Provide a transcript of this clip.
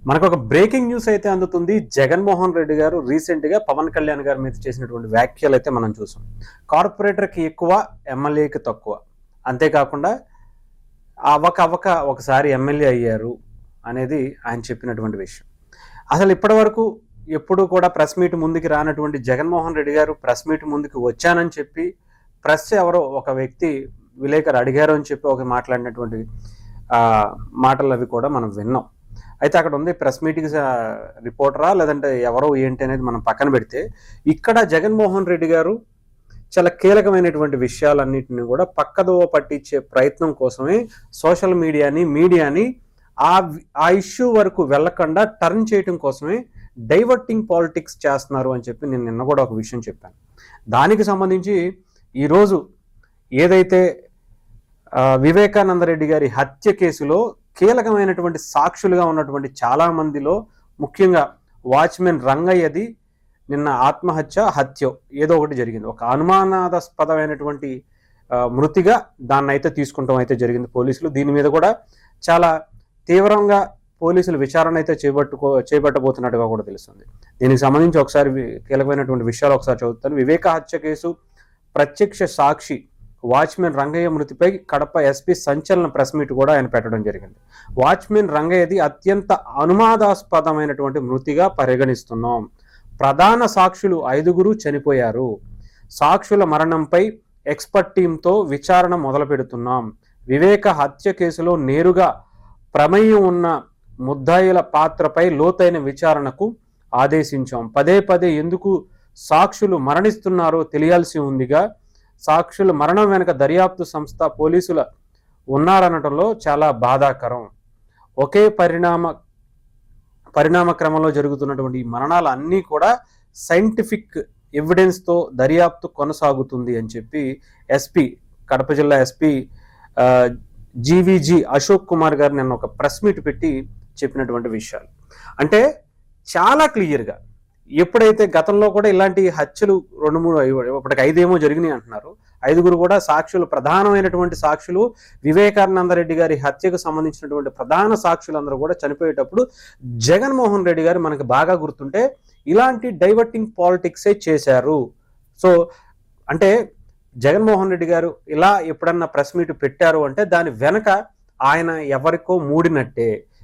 మనకొక breaking news అయితే అందుతుంది. జగన్మోహన్ రెడ్డి గారు రీసెంట్‌గా పవన్ కళ్యాణ్ గారి మీద చేసినటువంటి వ్యాఖ్యలైతే మనం చూసాం. కార్పొరేటర్‌కి ఎక్కువ, ఎమ్మెల్యేకి తక్కువ. అంతేకాకుండా ఒకసారి ఎమ్మెల్యే అయ్యారు అనేది ఆయన చెప్పినటువంటి విషయం. అసలు ఇప్పటివరకు ఎప్పుడు కూడా ప్రెస్ మీట్ ముందుకి రానటువంటి జగన్మోహన్ రెడ్డి గారు ప్రెస్ మీట్ ముందుకు వచ్చానని చెప్పి ఎవరో ఒక వ్యక్తి విలేకరు అడిగారు అని చెప్పి ఒక మాట్లాడినటువంటి మాటలు అవి కూడా మనం విన్నాం. అయితే అక్కడ ఉంది ప్రెస్ మీటింగ్ రిపోర్టరా లేదంటే ఎవరో ఏంటి అనేది మనం పక్కన పెడితే, ఇక్కడ జగన్మోహన్ రెడ్డి గారు చాలా కీలకమైనటువంటి విషయాలన్నింటినీ కూడా పక్కదోవ పట్టించే ప్రయత్నం కోసమే సోషల్ మీడియాని ఆ ఇష్యూ వరకు వెళ్లకుండా టర్న్ చేయడం కోసమే డైవర్టింగ్ పాలిటిక్స్ చేస్తున్నారు అని చెప్పి నేను నిన్న కూడా ఒక విషయం చెప్పాను. దానికి సంబంధించి ఈరోజు ఏదైతే వివేకానంద రెడ్డి గారి హత్య కేసులో కీలకమైనటువంటి సాక్షులుగా ఉన్నటువంటి చాలా మందిలో ముఖ్యంగా వాచ్మెన్ రంగయ్యది నిన్న హత్య ఏదో ఒకటి జరిగింది. ఒక అనుమానాస్పదమైనటువంటి మృతిగా దాన్ని అయితే తీసుకుంటాం అయితే జరిగింది పోలీసులు. దీని మీద కూడా చాలా తీవ్రంగా పోలీసులు విచారణ అయితే చేపట్టబోతున్నట్టుగా కూడా తెలుస్తుంది. దీనికి సంబంధించి ఒకసారి కీలకమైనటువంటి విషయాలు ఒకసారి చదువుతాను. వివేక హత్య కేసు ప్రత్యక్ష సాక్షి వాచ్మెన్ రంగయ్య మృతిపై కడప ఎస్పీ సంచలన ప్రెస్ మీట్ కూడా ఆయన పెట్టడం జరిగింది. వాచ్మెన్ రంగయ్యది అత్యంత అనుమానాస్పదమైనటువంటి మృతిగా పరిగణిస్తున్నాం. ప్రధాన సాక్షులు 5 చనిపోయారు. సాక్షుల మరణంపై ఎక్స్పర్ట్ టీంతో విచారణ మొదలు పెడుతున్నాం. వివేక హత్య కేసులో నేరుగా ప్రమేయం ఉన్న ముద్దాయిల పాత్రపై లోతైన విచారణకు ఆదేశించాం. పదే ఎందుకు సాక్షులు మరణిస్తున్నారో తెలియాల్సి ఉందిగా, సాక్షుల మరణం వెనుక దర్యాప్తు సంస్థ పోలీసుల ఉన్నారనటంలో చాలా బాధాకరం. ఒకే పరిణామ క్రమంలో జరుగుతున్నటువంటి ఈ మరణాలు అన్నీ కూడా సైంటిఫిక్ ఎవిడెన్స్తో దర్యాప్తు కొనసాగుతుంది అని చెప్పి కడప జిల్లా ఎస్పీ జీవీజీ అశోక్ కుమార్ గారు నిన్న ఒక ప్రెస్ మీట్ పెట్టి చెప్పినటువంటి విషయాలు అంటే చాలా క్లియర్గా, ఎప్పుడైతే గతంలో కూడా ఇలాంటి హత్యలు 2-3 ఇప్పటికి 5 జరిగినాయి అంటున్నారు. 5 కూడా సాక్షులు, ప్రధానమైనటువంటి సాక్షులు, వివేకానంద రెడ్డి గారి హత్యకు సంబంధించినటువంటి ప్రధాన సాక్షులందరూ కూడా చనిపోయేటప్పుడు జగన్మోహన్ రెడ్డి గారు మనకు బాగా గుర్తుంటే ఇలాంటి డైవర్టింగ్ పాలిటిక్సే చేశారు. సో అంటే జగన్మోహన్ రెడ్డి గారు ఇలా ఎప్పుడన్నా ప్రెస్ మీట్ పెట్టారు అంటే దాని వెనక ఆయన ఎవరికో మూడినట్టే.